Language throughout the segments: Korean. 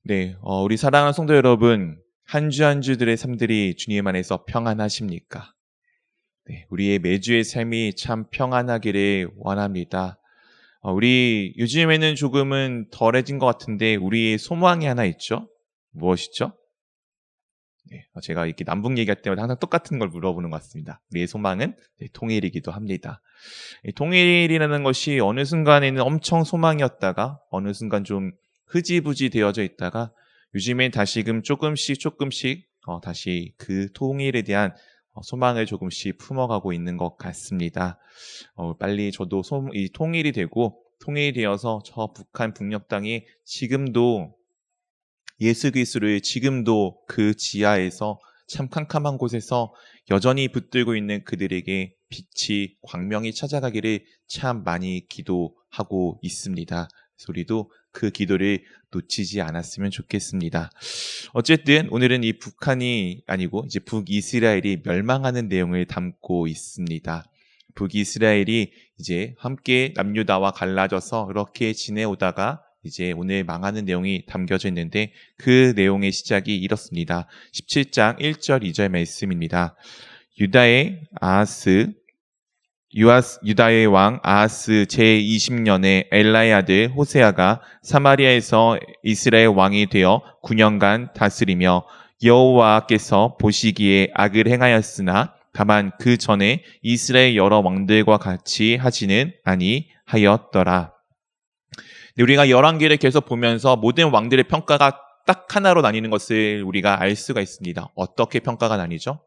네, 우리 사랑하는 성도 여러분, 한 주 한 주들의 삶들이 주님 안에서 평안하십니까? 네, 우리의 매주의 삶이 참 평안하기를 원합니다. 우리 요즘에는 조금은 덜해진 것 같은데 우리의 소망이 하나 있죠? 무엇이죠? 네, 제가 이렇게 남북 얘기할 때마다 항상 똑같은 걸 물어보는 것 같습니다. 우리의 소망은 통일이기도 합니다. 통일이라는 것이 어느 순간에는 엄청 소망이었다가 어느 순간 좀 흐지부지 되어져 있다가 요즘엔 다시금 조금씩 다시 그 통일에 대한 소망을 조금씩 품어가고 있는 것 같습니다. 빨리 저도 이 통일이 되고 통일이 되어서 저 북한 북녘 땅이 지금도 예수 그리스도를 지금도 그 지하에서 참 캄캄한 곳에서 여전히 붙들고 있는 그들에게 빛이 광명이 찾아가기를 참 많이 기도하고 있습니다. 그래서 우리도 그 기도를 놓치지 않았으면 좋겠습니다. 어쨌든 오늘은 이 북한이 아니고 이제 북이스라엘이 멸망하는 내용을 담고 있습니다. 북이스라엘이 이제 함께 남유다와 갈라져서 이렇게 지내오다가 이제 오늘 망하는 내용이 담겨져 있는데 그 내용의 시작이 이렇습니다. 17장 1절 2절 말씀입니다. 유다의 왕 아하스 제20년에 엘라의 아들 호세아가 사마리아에서 이스라엘 왕이 되어 9년간 다스리며 여호와께서 보시기에 악을 행하였으나 다만 그 전에 이스라엘 여러 왕들과 같이 하지는 아니하였더라. 우리가 열왕기를 계속 보면서 모든 왕들의 평가가 딱 하나로 나뉘는 것을 우리가 알 수가 있습니다. 어떻게 평가가 나뉘죠?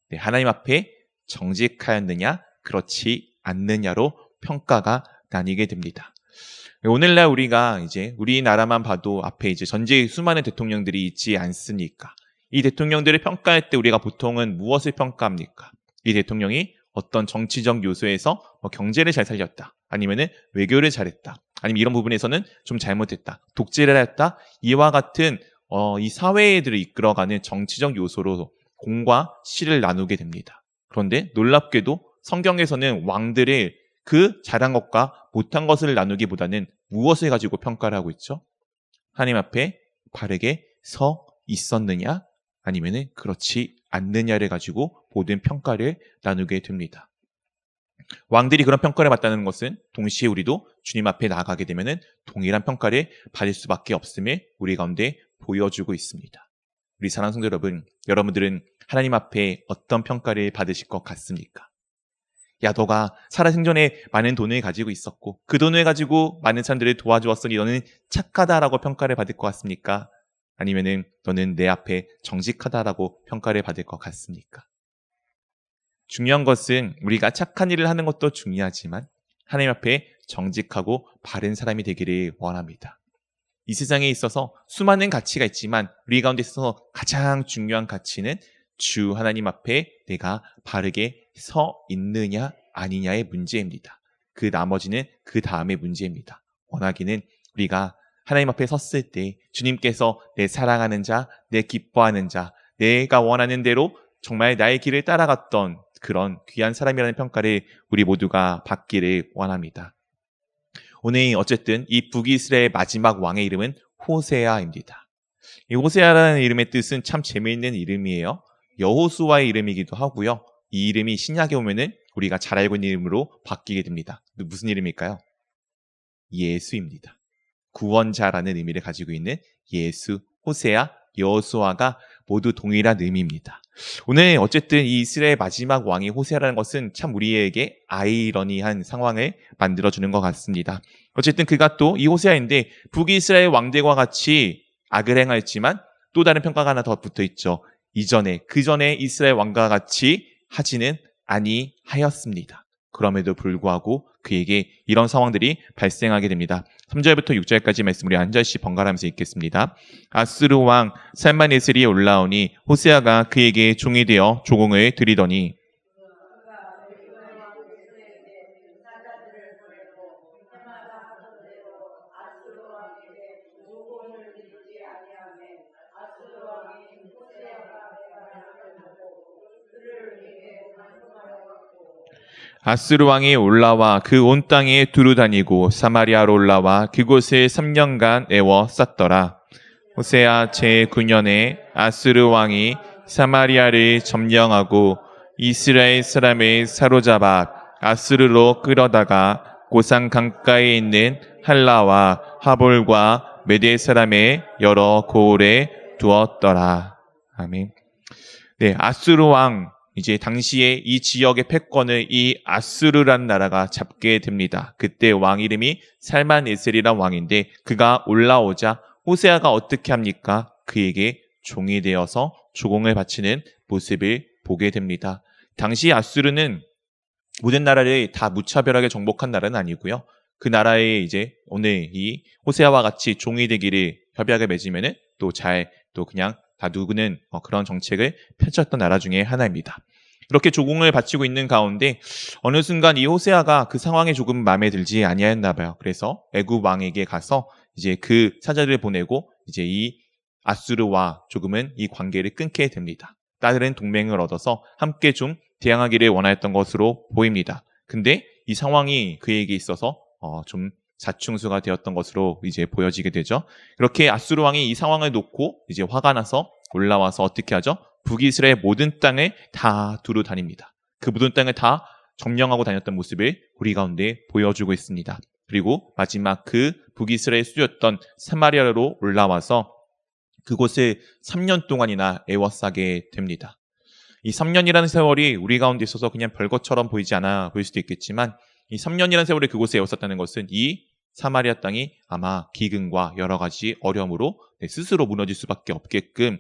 네, 하나님 앞에 정직하였느냐, 그렇지 않느냐로 평가가 나뉘게 됩니다. 오늘날 우리가 이제 우리나라만 봐도 앞에 이제 전직 수많은 대통령들이 있지 않습니까? 이 대통령들을 평가할 때 우리가 보통은 무엇을 평가합니까? 이 대통령이 어떤 정치적 요소에서 경제를 잘 살렸다. 아니면은 외교를 잘했다. 아니면 이런 부분에서는 좀 잘못했다. 독재를 했다. 이와 같은 이 사회들을 이끌어가는 정치적 요소로 공과 실을 나누게 됩니다. 그런데 놀랍게도 성경에서는 왕들의 그 잘한 것과 못한 것을 나누기보다는 무엇을 가지고 평가를 하고 있죠? 하나님 앞에 바르게 서 있었느냐? 아니면은 그렇지 않느냐를 가지고 모든 평가를 나누게 됩니다. 왕들이 그런 평가를 받다는 것은 동시에 우리도 주님 앞에 나아가게 되면은 동일한 평가를 받을 수밖에 없음을 우리 가운데 보여주고 있습니다. 우리 사랑하는 성도 여러분, 여러분들은 하나님 앞에 어떤 평가를 받으실 것 같습니까? 야, 너가 살아생전에 많은 돈을 가지고 있었고 그 돈을 가지고 많은 사람들을 도와주었으니 너는 착하다라고 평가를 받을 것 같습니까? 아니면은 너는 내 앞에 정직하다라고 평가를 받을 것 같습니까? 중요한 것은 우리가 착한 일을 하는 것도 중요하지만 하나님 앞에 정직하고 바른 사람이 되기를 원합니다. 이 세상에 있어서 수많은 가치가 있지만 우리 가운데 있어서 가장 중요한 가치는 주 하나님 앞에 내가 바르게 서 있느냐 아니냐의 문제입니다. 그 나머지는 그 다음의 문제입니다. 원하기는 우리가 하나님 앞에 섰을 때 주님께서 내 사랑하는 자, 내 기뻐하는 자, 내가 원하는 대로 정말 나의 길을 따라갔던 그런 귀한 사람이라는 평가를 우리 모두가 받기를 원합니다. 오늘 어쨌든 이 북이스라엘 마지막 왕의 이름은 호세아입니다. 이 호세아라는 이름의 뜻은 참 재미있는 이름이에요. 여호수아의 이름이기도 하고요. 이 이름이 신약에 오면은 우리가 잘 알고 있는 이름으로 바뀌게 됩니다. 무슨 이름일까요? 예수입니다. 구원자라는 의미를 가지고 있는 예수, 호세아, 여호수아가 모두 동일한 의미입니다. 오늘 어쨌든 이 이스라엘 마지막 왕이 호세아라는 것은 참 우리에게 아이러니한 상황을 만들어주는 것 같습니다. 어쨌든 그가 또 이 호세아인데 북이스라엘 왕들과 같이 악을 행하였지만 또 다른 평가가 하나 더 붙어있죠. 그 전에 이스라엘 왕과 같이 하지는 아니하였습니다. 그럼에도 불구하고 그에게 이런 상황들이 발생하게 됩니다. 3절부터 6절까지 말씀 우리 한 절씩 번갈아가면서 읽겠습니다. 아수르 왕 살마네슬이 올라오니 호세아가 그에게 종이 되어 조공을 드리더니 아수르 왕이 올라와 그 온 땅에 두루 다니고 사마리아로 올라와 그곳을 3년간 애워 쌌더라. 호세아 제9년에 아수르 왕이 사마리아를 점령하고 이스라엘 사람을 사로잡아 아수르로 끌어다가 고산 강가에 있는 할라와 하볼과 메대 사람의 여러 고을에 두었더라. 아멘. 네, 아수르 왕, 이제 당시에 이 지역의 패권을 이 아수르라는 나라가 잡게 됩니다. 그때 왕 이름이 살만에셀이란 왕인데 그가 올라오자 호세아가 어떻게 합니까? 그에게 종이 되어서 조공을 바치는 모습을 보게 됩니다. 당시 아수르는 모든 나라를 다 무차별하게 정복한 나라는 아니고요. 그 나라에 이제 오늘 이 호세아와 같이 종이 되기를 협약을 맺으면은 또 그냥 다 누구는 그런 정책을 펼쳤던 나라 중에 하나입니다. 이렇게 조공을 바치고 있는 가운데 어느 순간 이 호세아가 그 상황에 조금 마음에 들지 아니하였나 봐요. 그래서 애굽 왕에게 가서 이제 그 사자를 보내고 이제 이 아수르와 조금은 이 관계를 끊게 됩니다. 다른 동맹을 얻어서 함께 좀 대항하기를 원하였던 것으로 보입니다. 근데 이 상황이 그에게 있어서 좀 자충수가 되었던 것으로 이제 보여지게 되죠. 이렇게 아수르 왕이 이 상황을 놓고 이제 화가 나서 올라와서 어떻게 하죠? 북이스라엘 모든 땅을 다 두루 다닙니다. 그 모든 땅을 다 점령하고 다녔던 모습을 우리 가운데 보여주고 있습니다. 그리고 마지막 그 북이스라엘 수도였던 사마리아로 올라와서 그곳을 3년 동안이나 애워싸게 됩니다. 이 3년이라는 세월이 우리 가운데 있어서 그냥 별것처럼 보이지 않아 보일 수도 있겠지만 이 3년이라는 세월을 그곳에 애워쌌다는 것은 이 사마리아 땅이 아마 기근과 여러 가지 어려움으로 스스로 무너질 수밖에 없게끔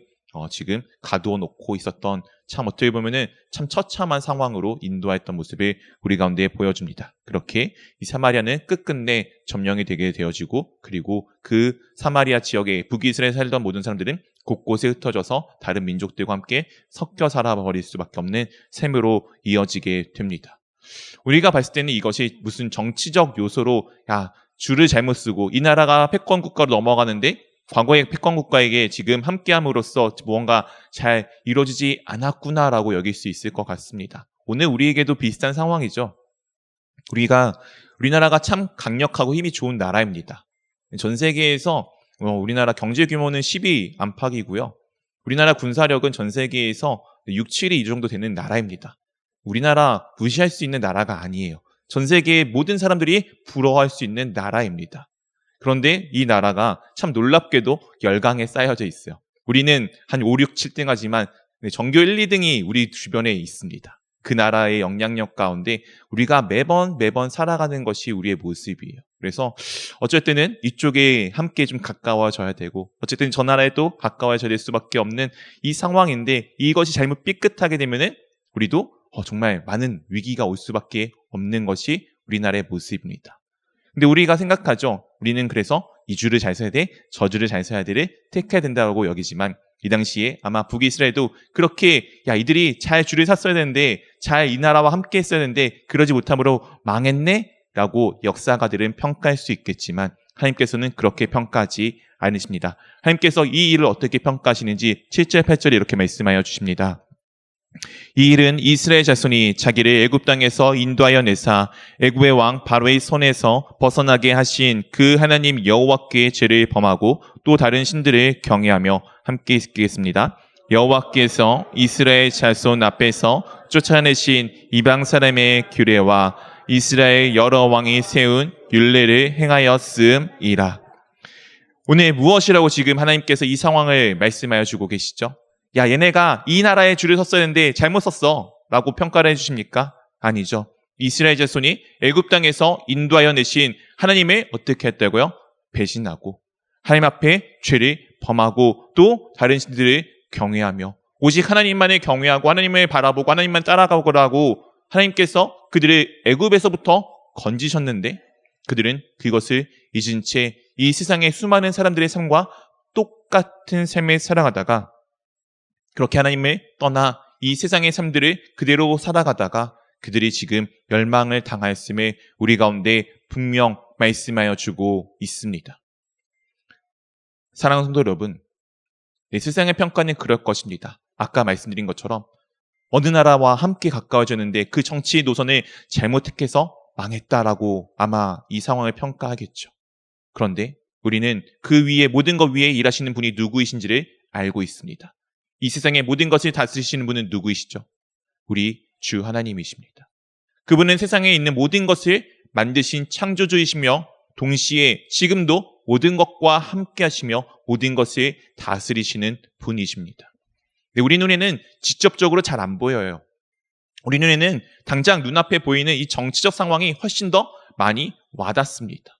지금 가두어 놓고 있었던 참 어떻게 보면은 참 처참한 상황으로 인도하였던 모습을 우리 가운데 보여줍니다. 그렇게 이 사마리아는 끝끝내 점령이 되게 되어지고 그리고 그 사마리아 지역에 북이스라엘에 살던 모든 사람들은 곳곳에 흩어져서 다른 민족들과 함께 섞여 살아버릴 수밖에 없는 셈으로 이어지게 됩니다. 우리가 봤을 때는 이것이 무슨 정치적 요소로 줄을 잘못 쓰고 이 나라가 패권 국가로 넘어가는데 과거의 패권 국가에게 지금 함께함으로써 무언가 잘 이루어지지 않았구나라고 여길 수 있을 것 같습니다. 오늘 우리에게도 비슷한 상황이죠. 우리나라가 참 강력하고 힘이 좋은 나라입니다. 전 세계에서 우리나라 경제 규모는 10위 안팎이고요. 우리나라 군사력은 전 세계에서 6, 7위 이 정도 되는 나라입니다. 우리나라 무시할 수 있는 나라가 아니에요. 전 세계의 모든 사람들이 부러워할 수 있는 나라입니다. 그런데 이 나라가 참 놀랍게도 열강에 쌓여져 있어요. 우리는 한 5, 6, 7등 하지만 전교 1, 2등이 우리 주변에 있습니다. 그 나라의 영향력 가운데 우리가 매번 살아가는 것이 우리의 모습이에요. 그래서 어쩔 때는 이쪽에 함께 좀 가까워져야 되고 어쨌든 저 나라에 또 가까워져야 될 수밖에 없는 이 상황인데 이것이 잘못 삐끗하게 되면은 우리도 정말 많은 위기가 올 수밖에 없는 것이 우리나라의 모습입니다. 근데 우리가 생각하죠. 우리는 그래서 이 줄을 잘 서야 돼, 저 줄을 잘 서야 돼를 택해야 된다고 여기지만 이 당시에 아마 북이스라엘도 그렇게 이들이 잘 줄을 섰어야 되는데 잘 이 나라와 함께 했어야 되는데 그러지 못함으로 망했네? 라고 역사가들은 평가할 수 있겠지만 하나님께서는 그렇게 평가하지 않으십니다. 하나님께서 이 일을 어떻게 평가하시는지 7절, 8절에 이렇게 말씀하여 주십니다. 이 일은 이스라엘 자손이 자기를 애굽 땅에서 인도하여 내사 애굽의 왕 바로의 손에서 벗어나게 하신 그 하나님 여호와께 죄를 범하고 또 다른 신들을 경외하며 함께 읽겠습니다. 여호와께서 이스라엘 자손 앞에서 쫓아내신 이방 사람의 규례와 이스라엘 여러 왕이 세운 율례를 행하였음이라. 오늘 무엇이라고 지금 하나님께서 이 상황을 말씀하여 주고 계시죠? 얘네가 이 나라에 줄을 섰어야 했는데 잘못 섰어 라고 평가를 해주십니까? 아니죠. 이스라엘 자손이 애굽 땅에서 인도하여 내신 하나님을 어떻게 했다고요? 배신하고 하나님 앞에 죄를 범하고 또 다른 신들을 경외하며 오직 하나님만을 경외하고 하나님을 바라보고 하나님만 따라가고 하나님께서 그들을 애굽에서부터 건지셨는데 그들은 그것을 잊은 채 이 세상의 수많은 사람들의 삶과 똑같은 삶을 살아가다가 그렇게 하나님을 떠나 이 세상의 삶들을 그대로 살아가다가 그들이 지금 멸망을 당하였음을 우리 가운데 분명 말씀하여 주고 있습니다. 사랑하는 성도 여러분, 세상의 평가는 그럴 것입니다. 아까 말씀드린 것처럼 어느 나라와 함께 가까워졌는데 그 정치 노선을 잘못 택해서 망했다라고 아마 이 상황을 평가하겠죠. 그런데 우리는 그 위에 모든 것 위에 일하시는 분이 누구이신지를 알고 있습니다. 이 세상의 모든 것을 다스리시는 분은 누구이시죠? 우리 주 하나님이십니다. 그분은 세상에 있는 모든 것을 만드신 창조주이시며 동시에 지금도 모든 것과 함께 하시며 모든 것을 다스리시는 분이십니다. 우리 눈에는 직접적으로 잘 안 보여요. 우리 눈에는 당장 눈앞에 보이는 이 정치적 상황이 훨씬 더 많이 와닿습니다.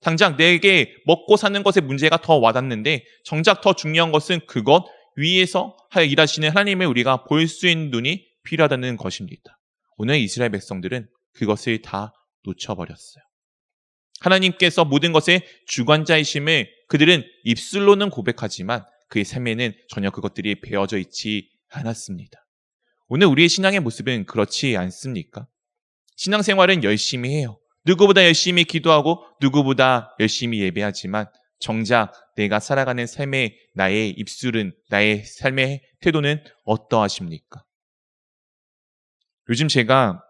당장 내게 먹고 사는 것의 문제가 더 와닿는데 정작 더 중요한 것은 그것 위에서 일하시는 하나님을 우리가 볼 수 있는 눈이 필요하다는 것입니다. 오늘 이스라엘 백성들은 그것을 다 놓쳐버렸어요. 하나님께서 모든 것의 주관자이심을 그들은 입술로는 고백하지만 그의 삶에는 전혀 그것들이 배어져 있지 않았습니다. 오늘 우리의 신앙의 모습은 그렇지 않습니까? 신앙생활은 열심히 해요. 누구보다 열심히 기도하고 누구보다 열심히 예배하지만 정작 내가 살아가는 삶의 나의 입술은, 나의 삶의 태도는 어떠하십니까? 요즘 제가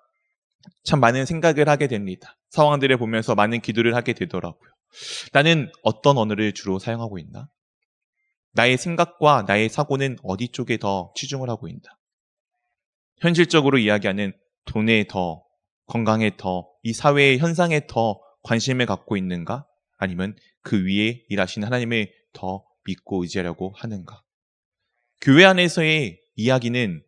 참 많은 생각을 하게 됩니다. 상황들을 보면서 많은 기도를 하게 되더라고요. 나는 어떤 언어를 주로 사용하고 있나? 나의 생각과 나의 사고는 어디 쪽에 더 치중을 하고 있나? 현실적으로 이야기하는 돈에 더, 건강에 더, 이 사회의 현상에 더 관심을 갖고 있는가? 아니면 그 위에 일하시는 하나님을 더 믿고 의지하려고 하는가? 교회 안에서의 이야기는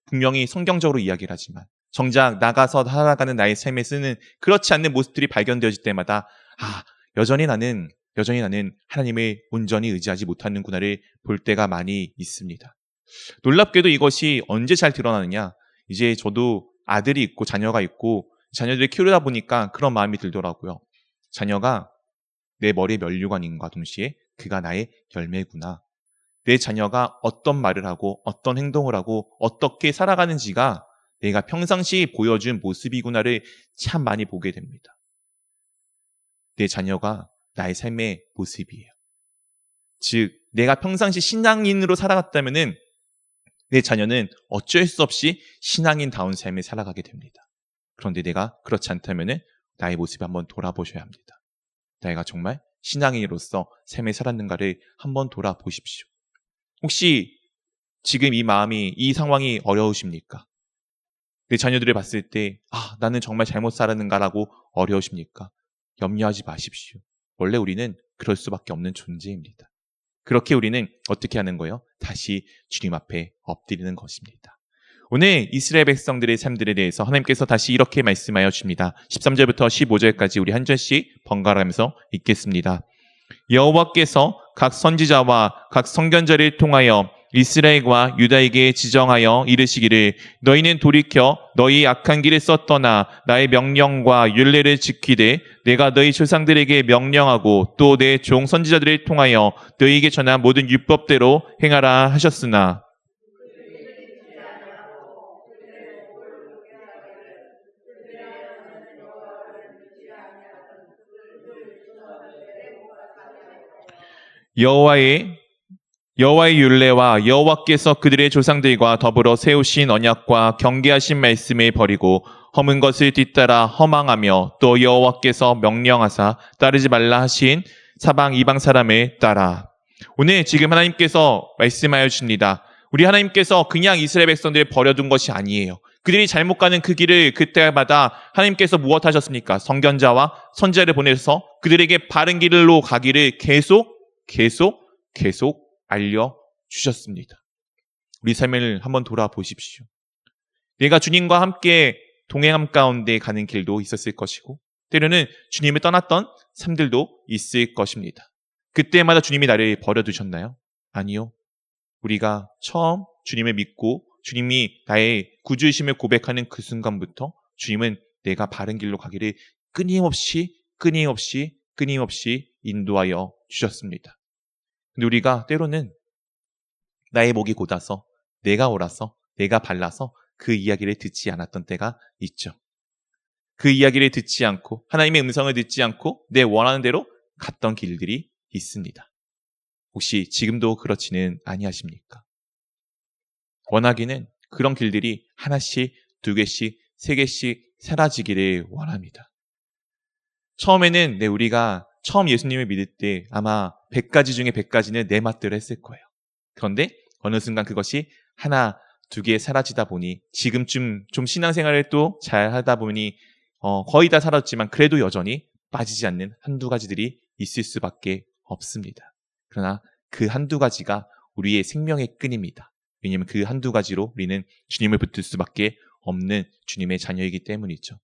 분명히 성경적으로 이야기를 하지만 정작 나가서 살아가는 나의 삶에 쓰는 그렇지 않는 모습들이 발견되어질 때마다 여전히 나는 하나님을 온전히 의지하지 못하는구나를 볼 때가 많이 있습니다. 놀랍게도 이것이 언제 잘 드러나느냐? 이제 저도 아들이 있고 자녀가 있고 자녀들을 키우다 보니까 그런 마음이 들더라고요. 자녀가 내 머리의 면류관인과 동시에 그가 나의 열매구나. 내 자녀가 어떤 말을 하고 어떤 행동을 하고 어떻게 살아가는지가 내가 평상시 보여준 모습이구나를 참 많이 보게 됩니다. 내 자녀가 나의 삶의 모습이에요. 즉, 내가 평상시 신앙인으로 살아갔다면은 내 자녀는 어쩔 수 없이 신앙인다운 삶을 살아가게 됩니다. 그런데 내가 그렇지 않다면은 나의 모습을 한번 돌아보셔야 합니다. 내가 정말 신앙인으로서 삶을 살았는가를 한번 돌아보십시오. 혹시 지금 이 상황이 어려우십니까? 내 자녀들을 봤을 때 나는 정말 잘못 살았는가라고 어려우십니까? 염려하지 마십시오. 원래 우리는 그럴 수밖에 없는 존재입니다. 그렇게 우리는 어떻게 하는 거예요? 다시 주님 앞에 엎드리는 것입니다. 오늘 이스라엘 백성들의 삶들에 대해서 하나님께서 다시 이렇게 말씀하여 주십니다. 13절부터 15절까지 우리 한 절씩 번갈아가면서 읽겠습니다. 여호와께서 각 선지자와 각 선견자를 통하여 이스라엘과 유다에게 지정하여 이르시기를 너희는 돌이켜 너희 악한 길에서 떠나 나의 명령과 율례를 지키되 내가 너희 조상들에게 명령하고 또 내 종 선지자들을 통하여 너희에게 전한 모든 율법대로 행하라 하셨으나 여호와의 율례와 여호와께서 그들의 조상들과 더불어 세우신 언약과 경계하신 말씀을 버리고 허문 것을 뒤따라 허망하며 또 여호와께서 명령하사 따르지 말라 하신 사방 이방 사람을 따라. 오늘 지금 하나님께서 말씀하여 주십니다. 우리 하나님께서 그냥 이스라엘 백성들을 버려둔 것이 아니에요. 그들이 잘못 가는 그 길을 그때마다 하나님께서 무엇 하셨습니까? 선견자와 선지자를 보내서 그들에게 바른 길로 가기를 계속 알려주셨습니다. 우리 삶을 한번 돌아보십시오. 내가 주님과 함께 동행함 가운데 가는 길도 있었을 것이고 때로는 주님을 떠났던 삶들도 있을 것입니다. 그때마다 주님이 나를 버려두셨나요? 아니요. 우리가 처음 주님을 믿고 주님이 나의 구주이심을 고백하는 그 순간부터 주님은 내가 바른 길로 가기를 끊임없이 인도하여 주셨습니다. 근데 우리가 때로는 나의 목이 곧아서 내가 옳아서 내가 발라서 그 이야기를 듣지 않았던 때가 있죠. 그 이야기를 듣지 않고 하나님의 음성을 듣지 않고 내 원하는 대로 갔던 길들이 있습니다. 혹시 지금도 그렇지는 아니하십니까? 원하기는 그런 길들이 하나씩, 두 개씩, 세 개씩 사라지기를 원합니다. 처음에는 우리가 처음 예수님을 믿을 때 아마 100가지 중에 100가지는 내 맛대로 했을 거예요. 그런데 어느 순간 그것이 하나, 두 개 사라지다 보니 지금쯤 좀 신앙생활을 또 잘 하다 보니 거의 다 사라졌지만 그래도 여전히 빠지지 않는 한두 가지들이 있을 수밖에 없습니다. 그러나 그 한두 가지가 우리의 생명의 끈입니다. 왜냐하면 그 한두 가지로 우리는 주님을 붙들 수밖에 없는 주님의 자녀이기 때문이죠.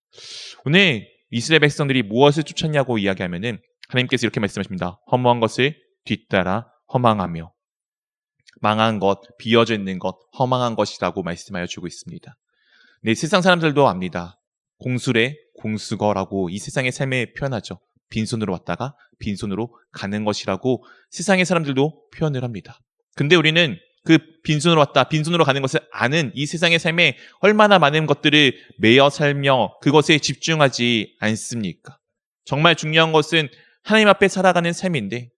오늘 이스라엘 백성들이 무엇을 쫓았냐고 이야기하면은 하나님께서 이렇게 말씀하십니다. 허무한 것을 뒤따라 허망하며 망한 것, 비어져 있는 것, 허망한 것이라고 말씀하여 주고 있습니다. 네, 세상 사람들도 압니다. 공수래, 공수거라고 이 세상의 삶에 표현하죠. 빈손으로 왔다가 빈손으로 가는 것이라고 세상의 사람들도 표현을 합니다. 근데 우리는 그 빈손으로 왔다, 빈손으로 가는 것을 아는 이 세상의 삶에 얼마나 많은 것들을 매여 살며 그것에 집중하지 않습니까? 정말 중요한 것은 하나님 앞에 살아가는 삶인데,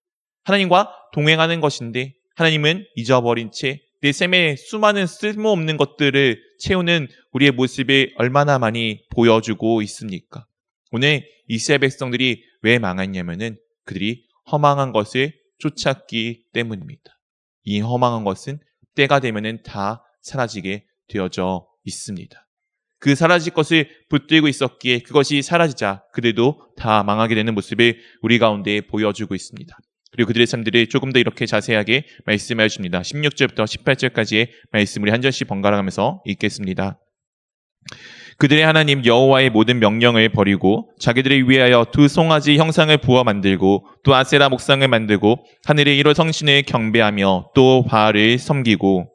하나님과 동행하는 것인데, 하나님은 잊어버린 채 내 삶에 수많은 쓸모없는 것들을 채우는 우리의 모습을 얼마나 많이 보여주고 있습니까? 오늘 이스라엘 백성들이 왜 망했냐면은 그들이 허망한 것을 쫓았기 때문입니다. 이 허망한 것은 때가 되면은 다 사라지게 되어져 있습니다. 그 사라질 것을 붙들고 있었기에 그것이 사라지자 그들도 다 망하게 되는 모습을 우리 가운데 보여주고 있습니다. 그리고 그들의 삶들을 조금 더 이렇게 자세하게 말씀하여 줍니다. 16절부터 18절까지의 말씀 우리 한 절씩 번갈아 가면서 읽겠습니다. 그들의 하나님 여호와의 모든 명령을 버리고 자기들을 위하여 두 송아지 형상을 부어 만들고 또 아세라 목상을 만들고 하늘의 1호 성신을 경배하며 또 바알을 섬기고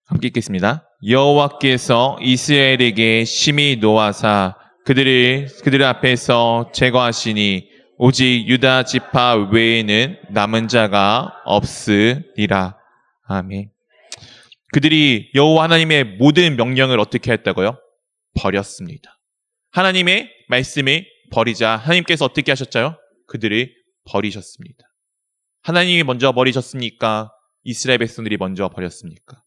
함께 읽겠습니다. 여호와께서 이스라엘에게 심히 노하사 그들 앞에서 제거하시니 오직 유다 지파 외에는 남은 자가 없으리라. 아멘. 그들이 여호와 하나님의 모든 명령을 어떻게 했다고요? 버렸습니다. 하나님의 말씀을 버리자 하나님께서 어떻게 하셨죠? 그들을 버리셨습니다. 하나님이 먼저 버리셨습니까? 이스라엘 백성들이 먼저 버렸습니까?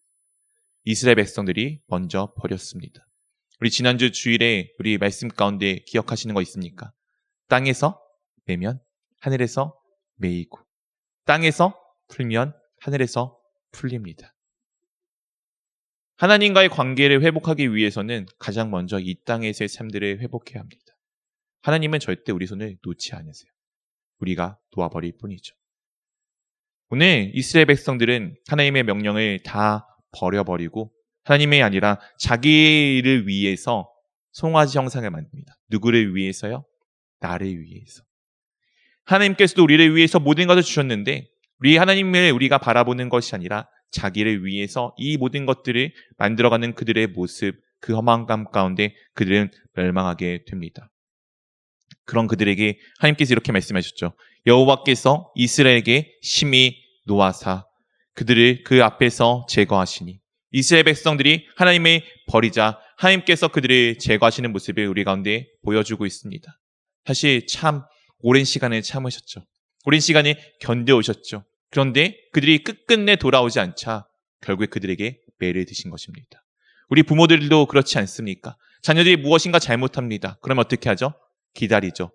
이스라엘 백성들이 먼저 버렸습니다. 우리 지난주 주일에 우리 말씀 가운데 기억하시는 거 있습니까? 땅에서 매면 하늘에서 매이고 땅에서 풀면 하늘에서 풀립니다. 하나님과의 관계를 회복하기 위해서는 가장 먼저 이 땅에서의 삶들을 회복해야 합니다. 하나님은 절대 우리 손을 놓지 않으세요. 우리가 놓아버릴 뿐이죠. 오늘 이스라엘 백성들은 하나님의 명령을 다 버려버리고 하나님이 아니라 자기를 위해서 송아지 형상을 만듭니다. 누구를 위해서요? 나를 위해서. 하나님께서도 우리를 위해서 모든 것을 주셨는데 우리 하나님을 우리가 바라보는 것이 아니라 자기를 위해서 이 모든 것들을 만들어가는 그들의 모습, 그 허망감 가운데 그들은 멸망하게 됩니다. 그런 그들에게 하나님께서 이렇게 말씀하셨죠. 여호와께서 이스라엘에게 심히 노하사 그들을 그 앞에서 제거하시니 이스라엘 백성들이 하나님을 버리자 하나님께서 그들을 제거하시는 모습을 우리 가운데 보여주고 있습니다. 사실 참 오랜 시간을 참으셨죠. 오랜 시간을 견뎌오셨죠. 그런데 그들이 끝끝내 돌아오지 않자 결국에 그들에게 매를 드신 것입니다. 우리 부모들도 그렇지 않습니까? 자녀들이 무엇인가 잘못합니다. 그러면 어떻게 하죠? 기다리죠.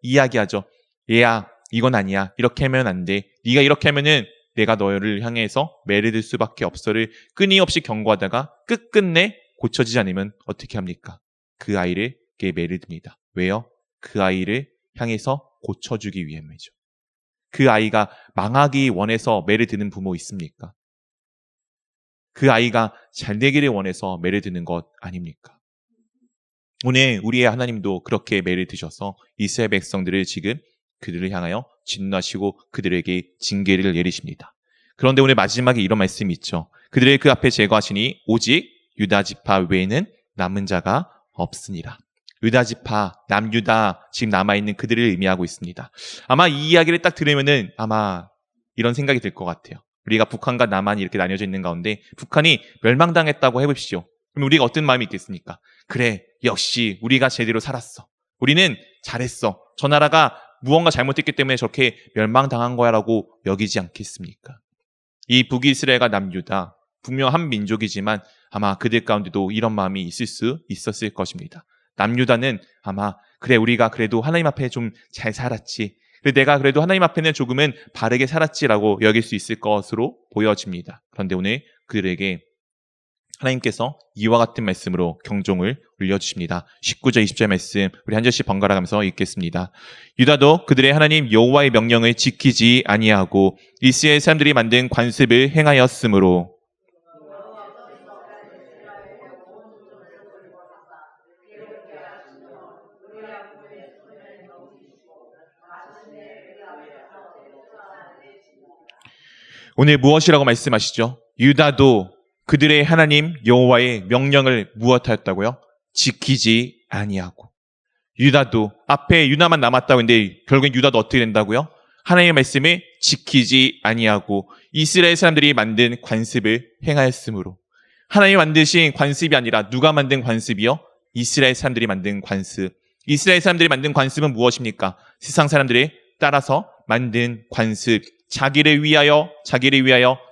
이야기하죠. 얘야 이건 아니야. 이렇게 하면 안 돼. 네가 이렇게 하면은 내가 너를 향해서 매를 들 수밖에 없어를 끊임없이 경고하다가 끝끝내 고쳐지지 않으면 어떻게 합니까? 그 아이에게 매를 듭니다. 왜요? 그 아이를 향해서 고쳐주기 위함이죠. 그 아이가 망하기 원해서 매를 드는 부모 있습니까? 그 아이가 잘 되기를 원해서 매를 드는 것 아닙니까? 오늘 우리의 하나님도 그렇게 매를 드셔서 이스라엘 백성들을 지금 그들을 향하여 진노하시고 그들에게 징계를 내리십니다. 그런데 오늘 마지막에 이런 말씀이 있죠. 그들을 그 앞에 제거하시니 오직 유다 지파 외에는 남은 자가 없으니라. 유다 지파, 남유다 지금 남아있는 그들을 의미하고 있습니다. 아마 이 이야기를 딱 들으면은 아마 이런 생각이 들 것 같아요. 우리가 북한과 남한이 이렇게 나뉘어져 있는 가운데 북한이 멸망당했다고 해보십시오. 그럼 우리가 어떤 마음이 있겠습니까? 그래, 역시 우리가 제대로 살았어. 우리는 잘했어. 저 나라가 무언가 잘못했기 때문에 저렇게 멸망당한 거야라고 여기지 않겠습니까? 이 북이스라엘과 남유다, 분명 한 민족이지만 아마 그들 가운데도 이런 마음이 있을 수 있었을 것입니다. 남유다는 아마 그래 우리가 그래도 하나님 앞에 좀 잘 살았지, 그래 내가 그래도 하나님 앞에는 조금은 바르게 살았지라고 여길 수 있을 것으로 보여집니다. 그런데 오늘 그들에게 하나님께서 이와 같은 말씀으로 경종을 울려주십니다. 19절 20절 말씀 우리 한 절씩 번갈아 가면서 읽겠습니다. 유다도 그들의 하나님 여호와의 명령을 지키지 아니하고 이스라엘 사람들이 만든 관습을 행하였으므로. 오늘 무엇이라고 말씀하시죠? 유다도 그들의 하나님 여호와의 명령을 무엇하였다고요? 지키지 아니하고. 유다도 앞에 유다만 남았다고 했는데 결국엔 유다도 어떻게 된다고요? 하나님의 말씀을 지키지 아니하고 이스라엘 사람들이 만든 관습을 행하였으므로. 하나님이 만드신 관습이 아니라 누가 만든 관습이요? 이스라엘 사람들이 만든 관습. 이스라엘 사람들이 만든 관습은 무엇입니까? 세상 사람들이 따라서 만든 관습. 자기를 위하여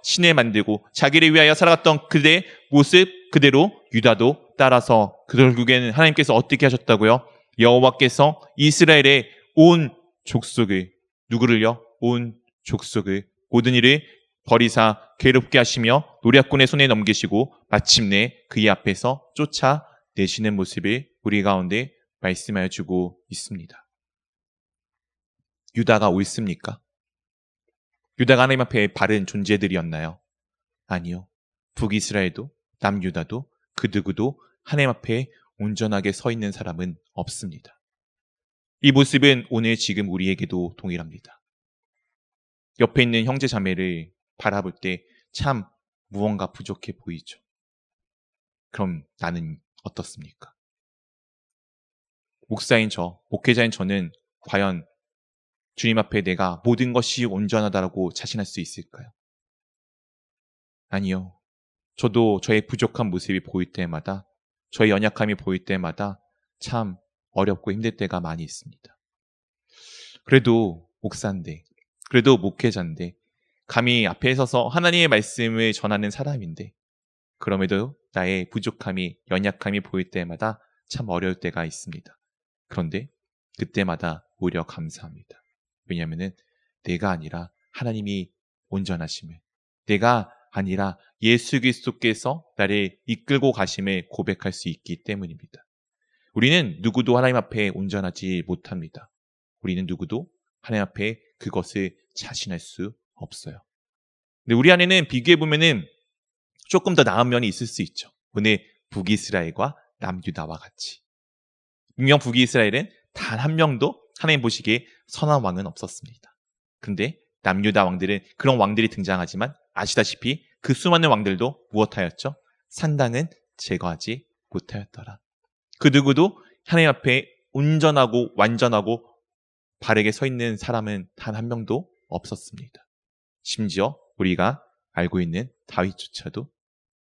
신을 만들고 자기를 위하여 살아갔던 그들의 모습 그대로 유다도 따라서 결국에는 하나님께서 어떻게 하셨다고요? 여호와께서 이스라엘의 온 족속을, 누구를요? 온 족속을 모든 일을 버리사 괴롭게 하시며 노략군의 손에 넘기시고 마침내 그의 앞에서 쫓아내시는 모습을 우리 가운데 말씀하여 주고 있습니다. 유다가 옳습니까? 유다가 하나님 앞에 바른 존재들이었나요? 아니요. 북이스라엘도 남유다도 그 누구도 하나님 앞에 온전하게 서 있는 사람은 없습니다. 이 모습은 오늘 지금 우리에게도 동일합니다. 옆에 있는 형제 자매를 바라볼 때 참 무언가 부족해 보이죠. 그럼 나는 어떻습니까? 목사인 저, 목회자인 저는 과연 주님 앞에 내가 모든 것이 온전하다고 자신할 수 있을까요? 아니요. 저도 저의 부족한 모습이 보일 때마다, 저의 연약함이 보일 때마다 참 어렵고 힘들 때가 많이 있습니다. 그래도 목사인데, 그래도 목회자인데, 감히 앞에 서서 하나님의 말씀을 전하는 사람인데, 그럼에도 나의 부족함이, 연약함이 보일 때마다 참 어려울 때가 있습니다. 그런데 그때마다 오히려 감사합니다. 왜냐하면 내가 아니라 하나님이 온전하심을, 내가 아니라 예수 그리스도께서 나를 이끌고 가심을 고백할 수 있기 때문입니다. 우리는 누구도 하나님 앞에 온전하지 못합니다. 우리는 누구도 하나님 앞에 그것을 자신할 수 없어요. 근데 우리 안에는 비교해보면 조금 더 나은 면이 있을 수 있죠. 오늘 북이스라엘과 남유다와 같이. 분명 북이스라엘은 단 한 명도 하나님 보시기에 선한 왕은 없었습니다. 근데 남유다 왕들은 그런 왕들이 등장하지만 아시다시피 그 수많은 왕들도 무엇하였죠? 산당은 제거하지 못하였더라. 그 누구도 하나님 앞에 온전하고 완전하고 바르게 서 있는 사람은 단 한 명도 없었습니다. 심지어 우리가 알고 있는 다윗조차도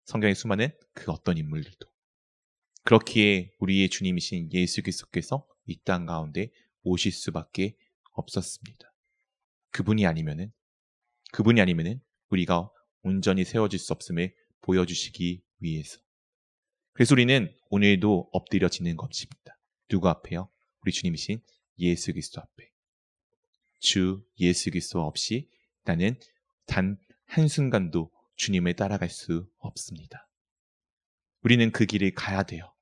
성경의 수많은 그 어떤 인물들도. 그렇기에 우리의 주님이신 예수 그리스도께서 이 땅 가운데 오실 수밖에 없었습니다. 그분이 아니면은 우리가 온전히 세워질 수 없음을 보여주시기 위해서. 그래서 우리는 오늘도 엎드려지는 것입니다. 누구 앞에요? 우리 주님이신 예수 그리스도 앞에. 주 예수 그리스도 없이 나는 단 한순간도 주님을 따라갈 수 없습니다. 우리는 그 길을 가야 돼요.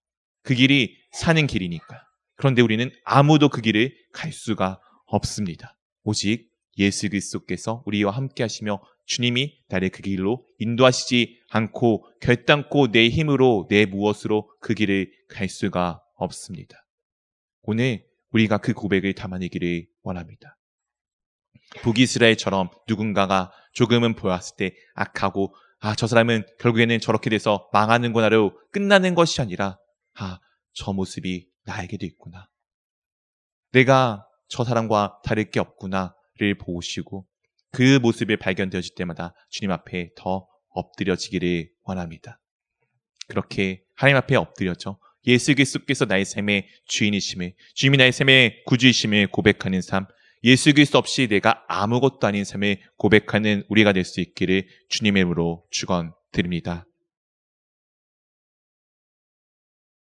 그 길이 사는 길이니까요. 그런데 우리는 아무도 그 길을 갈 수가 없습니다. 오직 예수 그리스도께서 우리와 함께 하시며 주님이 나를 그 길로 인도하시지 않고 결단코 내 힘으로 내 무엇으로 그 길을 갈 수가 없습니다. 오늘 우리가 그 고백을 담아내기를 원합니다. 북이스라엘처럼 누군가가 조금은 보았을 때 악하고 저 사람은 결국에는 저렇게 돼서 망하는구나로 끝나는 것이 아니라 저 모습이 나에게도 있구나. 내가 저 사람과 다를 게 없구나를 보시고 그 모습이 발견되어질 때마다 주님 앞에 더 엎드려지기를 원합니다. 그렇게 하나님 앞에 엎드려져 예수 그리스도께서 나의 삶의 주인이심을, 주님이 나의 삶의 구주이심을 고백하는 삶, 예수 그리스도 없이 내가 아무것도 아닌 삶을 고백하는 우리가 될 수 있기를 주님의 이름으로 축원드립니다.